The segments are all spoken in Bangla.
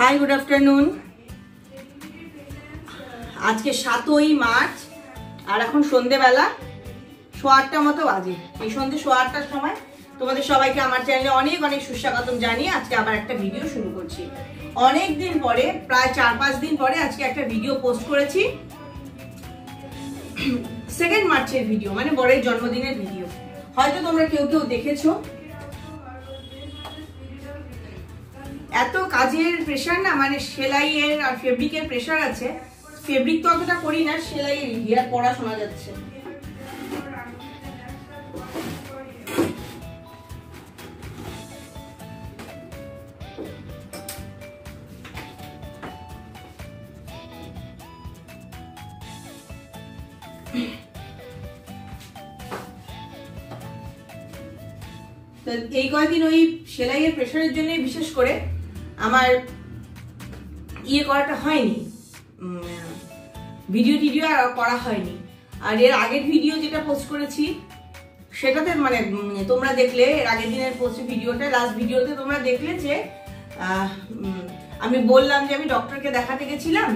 High, good afternoon. আজকে 7ই মার্চ আর এখন সন্ধ্যেবেলা 8:15 মতো বাজে। এই সন্ধ্যে 8:15টার সময় তোমাদের সবাইকে আমার চ্যানেলে অনেক অনেক সুস্বাগতম জানিয়ে আজকে আবার একটা ভিডিও শুরু করছি। অনেক দিন পরে, প্রায় 4-5 দিন পরে আজকে একটা ভিডিও পোস্ট করেছি। 2 মার্চের ভিডিও, মানে বরের জন্মদিনের ভিডিও। হয়তো তোমরা কেউ কেউ দেখেছো। এত কাজের প্রেশার না, মানে সেলাইয়ের আর ফেব্রিকের প্রেশার আছে। ফেব্রিক তো অতটা করি না, সেলাইয়ের হেয়ার পড়া শোনা যাচ্ছে। এই কয়েকদিন ওই সেলাইয়ের প্রেশারের জন্য বিশেষ করে আমার করাটা হয়নি, ভিডিও আর করা হয়নি। আর এর আগের ভিডিও যেটা পোস্ট করেছি সেটাতে মানে তোমরা দেখলে, এর আগের দিনের পোস্ট ভিডিওটা, লাস্ট ভিডিওতে তোমরা দেখলে যে আমি বললাম যে আমি ডক্টরকে দেখাতে গেছিলাম।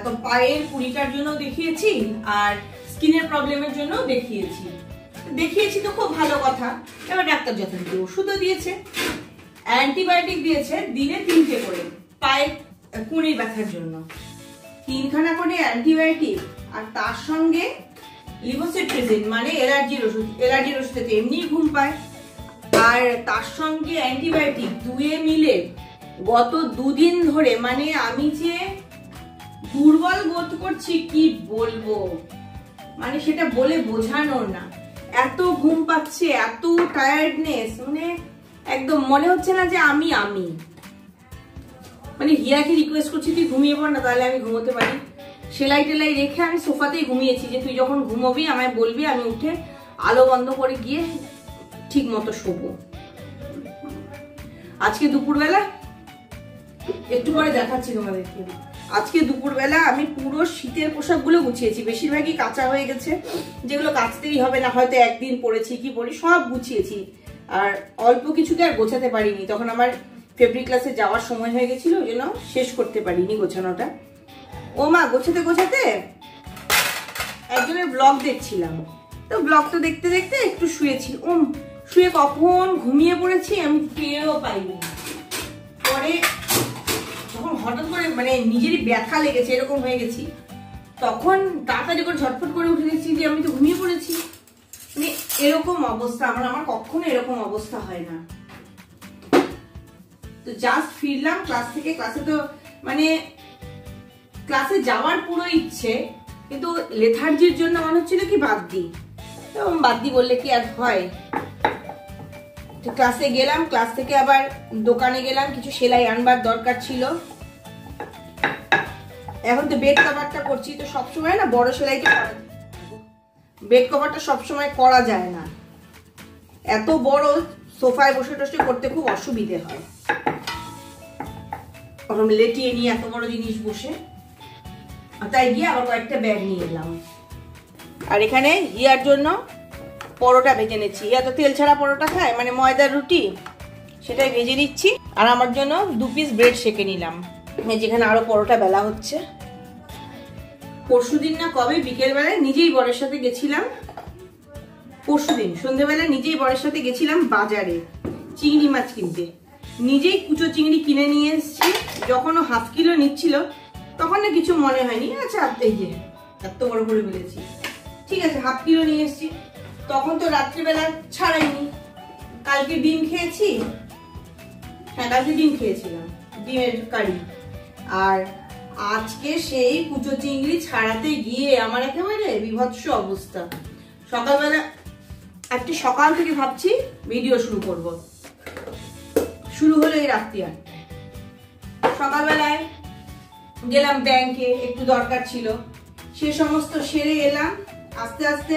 তো পায়ের কুড়িটার জন্য দেখিয়েছি আর স্কিনের প্রবলেমের জন্য দেখিয়েছি তো খুব ভালো কথা। এবার ডাক্তার যথাযথ ওষুধও দিয়েছে, অ্যান্টিবায়োটিক দিয়েছে দিনে 3টে করে পায়ের কুঁড়ির ব্যথার জন্য, 3খানা করে অ্যান্টিবায়োটিক। আর তার সঙ্গে লিভোসিট্রিজিন মানে এলার্জির ওষুধে এমনি ঘুম পায়, আর তার সঙ্গে অ্যান্টিবায়োটিক দুয়ে মিলে গত 2 দিন ধরে মানে আমি যে দুর্বল বোধ করছি কি বলবো, মানে সেটা বলে বোঝানোর না। এত ঘুম পাচ্ছে, এত টায়ার্ডনেস, মানে একদম মনে হচ্ছে না যে আমি মানে হিয়াকে রিকোয়েস্ট করছি তুই ঘুমিয়ে পড় না, তাহলে আমি ঘুমোতে পারি। সেলাই টেলাই রেখে আমি সোফাতেই ঘুমিয়েছি যে তুই যখন ঘুমোবি আমায় বলবি, আমি উঠে আলো বন্ধ করে গিয়ে ঠিক মতো শোবো। আজকে দুপুরবেলা একটু পরে দেখাচ্ছি তোমাদেরকে। আজকে দুপুরবেলা আমি পুরো শীতের পোশাকগুলো গুছিয়েছি, বেশিরভাগই কাঁচা হয়ে গেছে, যেগুলো কাচতেই হবে না, হয়তো একদিন পরেছি কি পরি, সব গুছিয়েছি। আর অল্প কিছুকে আর গোছাতে পারিনি, তখন আমার ফেব্রিক ক্লাসে যাওয়ার সময় হয়ে গেছিল, ওই জন্য শেষ করতে পারিনি গোছানোটা। ও মা, গোছাতে একজনের ব্লগ দেখছিলাম, তো ব্লগটা দেখতে দেখতে একটু শুয়েছি। শুয়ে কখন ঘুমিয়ে পড়েছি আমি টেরও পাইনি। পরে যখন হঠাৎ করে মানে নিজেরই ব্যথা লেগেছে, এরকম হয়ে গেছি, তখন তাড়াতাড়ি করে ঝটফট করে উঠে দেখছি যে আমি তো ঘুমিয়ে পড়েছি। মানে এরকম অবস্থা আমার কখনো এরকম অবস্থা হয় না। তো জাস্ট ফিরলাম ক্লাস থেকে। ক্লাসে তো মানে ক্লাসে যাওয়ার পুরো ইচ্ছে, কিন্তু লেথার্জির জন্য মনে হচ্ছিল কি বাদ দিই, এবং বাদ দিই বললে কি আর হয়। তো ক্লাসে গেলাম, ক্লাস থেকে আবার দোকানে গেলাম, কিছু সেলাই আনবার দরকার ছিল। এখন তো বেড কভারটা করছি, তো সবসময় না বড় সেলাইটা করা, বেড কভারটা সবসময় করা যায় না, এত বড় সোফায় বসে টসে করতে খুব অসুবিধে হয়, ওরকম লেটিয়ে নিয়ে এত বড় জিনিস বসে। তাই গিয়ে আবার কয়েকটা ব্যাগ নিয়ে এলাম। আর এখানে হিয়ার জন্য পরোটা ভেজে নিচ্ছি। হিয়া তো তেল ছাড়া পরোটা খায়, মানে ময়দার রুটি, সেটাই ভেজে নিচ্ছি। আর আমার জন্য 2 পিস ব্রেড সেঁকে নিলাম, যেখানে আরো পরোটা বেলা হচ্ছে। পরশুদিন না কবে বিকেলবেলায় নিজেই বরের সাথে গেছিলাম, পরশুদিন সন্ধ্যেবেলায় নিজেই বরের সাথে গেছিলাম বাজারে চিংড়ি মাছ কিনতে। নিজেই কুচো চিংড়ি কিনে নিয়ে এসেছি। যখন ও ½ কিলো নিচ্ছিল তখন না কিছু মনে হয়নি, আচ্ছা এই যে এত বড় করে বলেছি, ঠিক আছে ½ কিলো নিয়ে এসেছি। তখন তো রাত্রিবেলা ছাড়াইনি, কালকে ডিম খেয়েছি, হ্যাঁ কালকে ডিম খেয়েছিলাম, ডিমের কারি। আর আজকে সেই কুচো চিংড়ি ছাড়াতে গিয়ে আমার একেবারে বিভৎস অবস্থা। সকালবেলা একটি সকাল থেকে ভাবছি ভিডিও শুরু করব, শুরু হলো এই রাত্রি 8টায়। সকালবেলায় গেলাম ব্যাংকে, একটু দরকার ছিল, সে সমস্ত সেরে এলাম। আস্তে আস্তে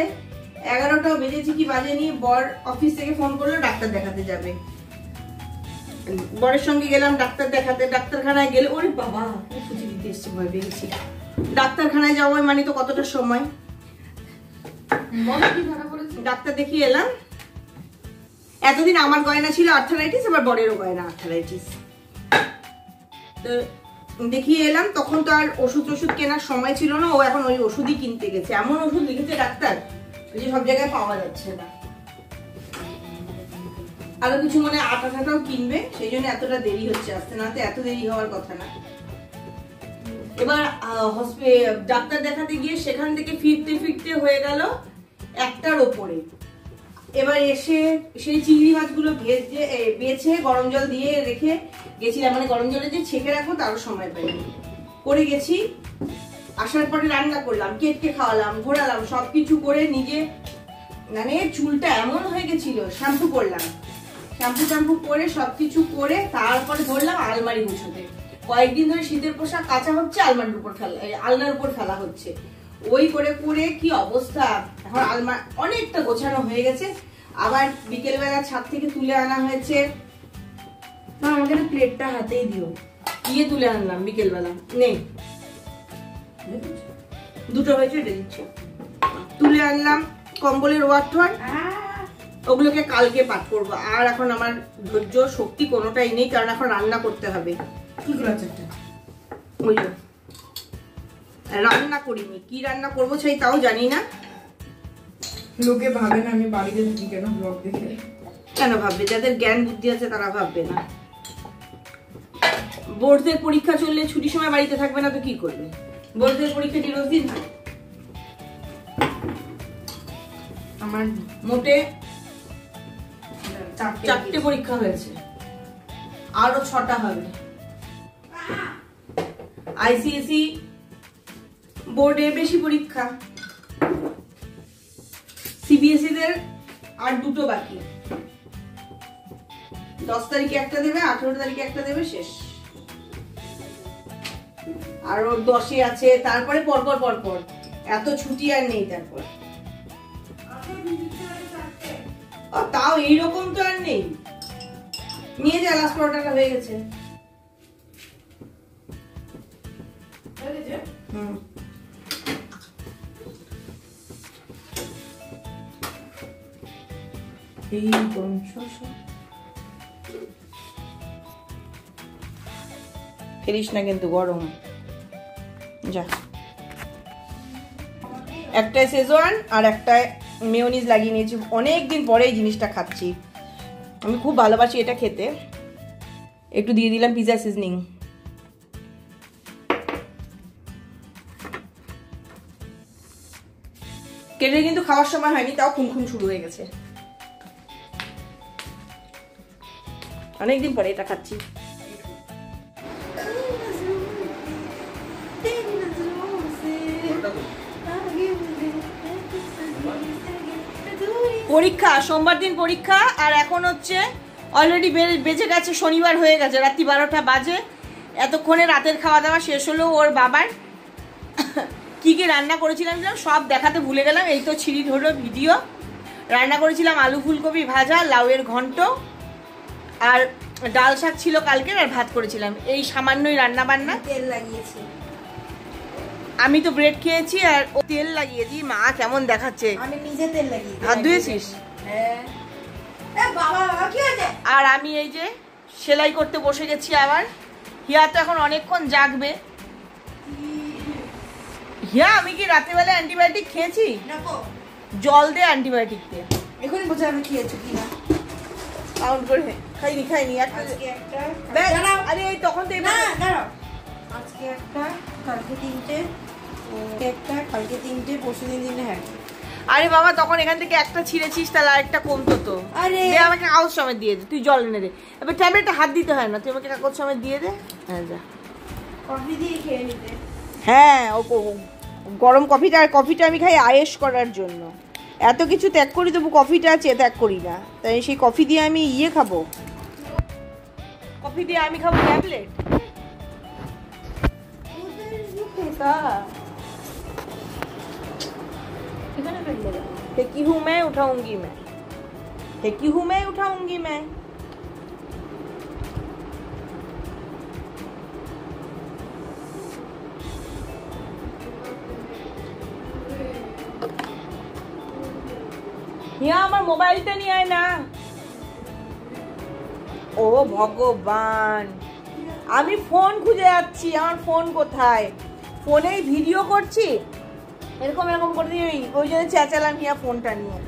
11টাও বেজেছি কি বাজেনি, বর অফিস থেকে ফোন করলো ডাক্তার দেখাতে যাবে। বরের সঙ্গে গেলাম ডাক্তার দেখাতে। ডাক্তারখানায় গেলে ওরে বাবা ফুচি দিতে এসছে, ভয় পেয়েছি। ডাক্তারখানায় যাবো মানে তো কতটা সময়। ডাক্তার দেখিয়ে এলাম। এতদিন আমার গয়না ছিল আর্থারাইটিস, আবার বরেরও গয়না আর্থারাইটিস। তো দেখিয়ে এলাম। তখন তো আর ওষুধ কেনার সময় ছিল না, ও এখন ওই ওষুধই কিনতে গেছে। এমন ওষুধ লিখেছে ডাক্তার যে সব জায়গায় পাওয়া যাচ্ছে না। আরো কিছু মানে আটা টাটাও কিনবে, সেই জন্য এতটা দেরি হচ্ছে আসতে, না তো এত দেরি হওয়ার কথা না। এবার ডাক্তার দেখাতে গিয়ে সেখান থেকে ফিরতে হয়ে গেল 1টার ওপরে। এবার এসে সেই চিংড়ি মাছগুলো বেছে গরম জল দিয়ে রেখে গেছিলাম, মানে গরম জলে যে ছেঁকে রাখবো তারও সময় পাইনি, করে গেছি। আসার পরে রান্না করলাম, কেটে খাওয়ালাম, ঘোরালাম, সবকিছু করে নিজে মানে চুলটা এমন হয়ে গেছিল। শ্যাম্পু করলাম, শ্যাম্পু করে সবকিছু করে তারপরে ধরলাম আলমারি গুছোতে। কয়েকদিন ধরে শীতের পোশাক কাঁচা হচ্ছে, আলনার উপর ফেলা হচ্ছে। ওই করে কি অবস্থা। এখন অনেকটা গোছানো হয়ে গেছে। আবার বিকেলবেলা ছাদ থেকে তুলে আনা হয়েছে। আমাকে প্লেটটা হাতেই দিও, দিয়ে তুলে আনলাম বিকেলবেলা। নেই, দুটো হয়েছে, এটা দিচ্ছি। তুলে আনলাম কম্বলের ওয়ার, ওগুলোকে কালকে পাঠ করবো। আর এখন আমার ধৈর্য শক্তি কোনোটাই নেই, কারণ এখন রান্না করতে হবে। রান্না করিনি, কি রান্না করবো সেই তাও জানি না। লোকে ভাবে না আমি বাড়িতে থাকি কেন ব্লগ দেখে। কেন ভাববে? যাদের জ্ঞান বুদ্ধি আছে তারা ভাববে না। বোর্ডের পরীক্ষা চললে ছুটির সময় বাড়িতে থাকবে না তো কি করবে? বোর্ডের পরীক্ষা কি রোজ দিন হয়? আমার মোটে 4টে পরীক্ষা হয়েছে, আরো 6টা হবে। আইসিএসই বোর্ডে বেশি পরীক্ষা, সিবিএসই দের আর 2টো বাকি। 10 তারিখে একটা দেবে, 18 তারিখে একটা দেবে, শেষ। আর 10-এ আছে, তারপরে পরপর এত ছুটি আর নেই। তারপর তাও এইরকম তো আর নেই। নিয়ে যা, লাস্ট পরোটাটা হয়ে গেছে। ফেলিস না কিন্তু, গরম। যা, একটায় শেজওয়ান আর একটায় মেয়োনিজ লাগিয়ে নিয়েছি। অনেকদিন পরে এই জিনিসটা খাচ্ছি, আমি খুব ভালোবাসি এটা খেতে। একটু দিয়ে দিলাম পিজা সিজনিং। কেটে কিন্তু খাওয়ার সময় হয়নি, তাও খুন শুরু হয়ে গেছে। অনেকদিন পরে এটা খাচ্ছি। পরীক্ষা, সোমবার দিন পরীক্ষা। আর এখন হচ্ছে অলরেডি বেজে গেছে, শনিবার হয়ে গেছে, রাত্রি 12টা বাজে। এতক্ষণে রাতের খাওয়া দাওয়া শেষ হলো। ওর বাবার কি রান্না করেছিলাম সব দেখাতে ভুলে গেলাম। এই তো ছিঁড়ি ধরো ভিডিও। রান্না করেছিলাম আলু ফুলকপি ভাজা, লাউয়ের ঘন্ট, আর ডাল শাক ছিল কালকের, আর ভাত করেছিলাম। এই সামান্যই রান্না বান্না। তেল লাগিয়েছি আমি, তো ব্রেড খেয়েছি আর ও তেল লাগিয়েছি। মা কেমন দেখাচ্ছে। আমি নিজে তেল লাগিয়েছি। হাত ধুয়েছিস? হ্যাঁ। আর আমি এই যে সেলাই করতে বসে গেছি আবার। হিয়া তো এখন অনেকক্ষণ জাগবে। হিয়া, আমি কি রাত্রিবেলা অ্যান্টিবায়োটিক খেয়েছি? জল দে অ্যান্টিবায়োটিক দে। এখন বোঝা আমি খেয়েছি কিনা। কাউন্ট করে খাইনি। আরে এই তখন তো আজকে একটা, কালকে 3টে, কালকে 3টে, পরশুদিন 3টে। হ্যাঁ। আরে বাবা, তখন এখান থেকে একটা ছিঁড়েছিস, তাহলে আরেকটা কমতো তো। আরে আমাকে কাগজ সমেত দিয়ে দে, তুই জল এনে দে। এবার ট্যাবলেটটা হাত দিতে হয় না, তুই আমাকে কাগজ সমেত দিয়ে দে। হ্যাঁ, যা কফি দিয়ে খেয়ে নিতে। হ্যাঁ, ও গরম কফিটা। আর কফিটা আমি খাই আয়েশ করার জন্য। এত কিছু ত্যাগ করি, তবু কফিটা ত্যাগ করি না। তাই সেই কফি দিয়ে আমি খাবো, কফি দিয়ে আমি খাবো ট্যাবলেট। फेंकी हूँ मैं, उठाऊंगी मैं। फेंकी हूँ मैं, उठाऊंगी मैं। यहाँ আমার মোবাইলটা নিয়ে আয় না। ও ভগবান, আমি ফোন খুঁজে যাচ্ছি, আমার ফোন কোথায়, ফোনেই ভিডিও করছি, এরকম এরকম করে দিয়ে ওই জন্য চেঁচালাম হিয়া ফোনটা নিয়ে।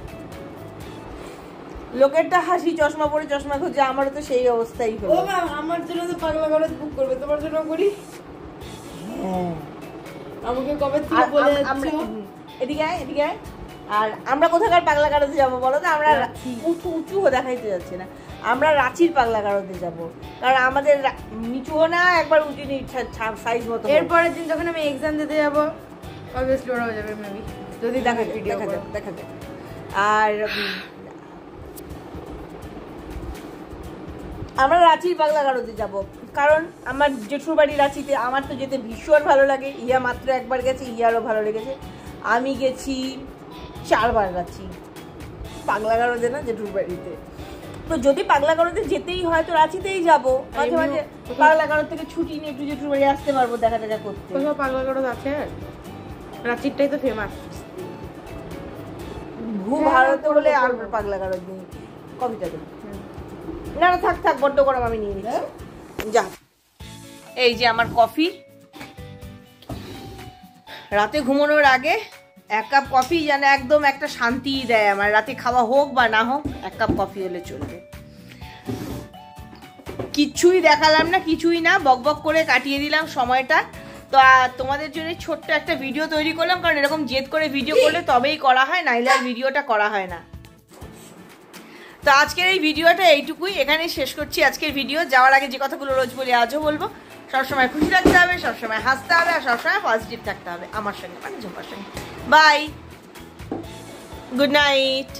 লোকেরটা হাসি, চশমা পরে চশমা খুঁজে, আমারও তো সেই অবস্থাই হলো। ও মা, আমার জন্য তো পাগলা গারদ বুক করবে, তোমার জন্য করি। হ্যাঁ, আমাকে কবে থেকে বলে আমরা যাচ্ছো? এদিকে আয়, এদিকে আয়। আর আমরা কোথাকার পাগলা গারদে যাবো বলো তো? আমরা উঁচু উঁচু দেখাইতে যাচ্ছি না, আমরা রাঁচির পাগলা গারদে যাবো, কারণ আমাদের নিচুও না একবার উঁচু সাইজ মতো। এরপরের দিন যখন আমি এক্সাম দিতে যাবো অবভিয়াসলি ওরাও যাবে মেবি, যদি দেখা ভিডিও দেখা যাক। আর আমরা রাঁচির পাগলা গারদে যাব, কারণ আমার জেঠুর বাড়ি রাঁচিতে, আমার তো যেতে ভীষণ ভালো লাগে। ইয়া মাত্র একবার গেছে, ইয়ারও ভালো লেগেছে। আমি গেছি 4 বার রাঁচি, পাগলা গারদে না, জেঠুর বাড়িতে। তো যদি পাগলা গারদে যেতেই হয় তো রাঁচিতেই যাবো, মাঝে মাঝে পাগলা গারদ থেকে ছুটি নিয়ে একটু জেঠুর বাড়ি আসতে পারবো দেখা দেখা করতে। কোথাও পাগলা গারদ আছে? রাঁচিরটাই তো ফেমাস। ভারত বলে আর পাগলা গারদ নেই, কবিতা দেবো। না না থাক থাক, বড্ড গরম, আমি নিয়ে নিচ্ছি। যা, এই যে আমার কফি, রাতে ঘুমানোর আগে 1 কাপ কফি যেন একদম একটা শান্তি দেয় আমার। রাতে খাওয়া হোক বা না হোক 1 কাপ কফি হলে চলবে। কিছুই দেখালাম না, কিছুই না, বক বক করে কাটিয়ে দিলাম সময়টা। তো তোমাদের জন্য ছোট্ট একটা ভিডিও তৈরি করলাম, কারণ এরকম জেদ করে ভিডিও করলে তবেই করা হয়, নাইলে আর ভিডিওটা করা হয় না। তো আজকের এই ভিডিওটা এইটুকুই, এখানে শেষ করছি আজকের ভিডিও। যাওয়ার আগে যে কথাগুলো রোজ বলি আজও বলবো, সবসময় খুশি থাকতে হবে, সবসময় হাসতে হবে, আর সবসময় পজিটিভ থাকতে হবে আমার সঙ্গে, মানে ঝোপার সঙ্গে। Bye, good night.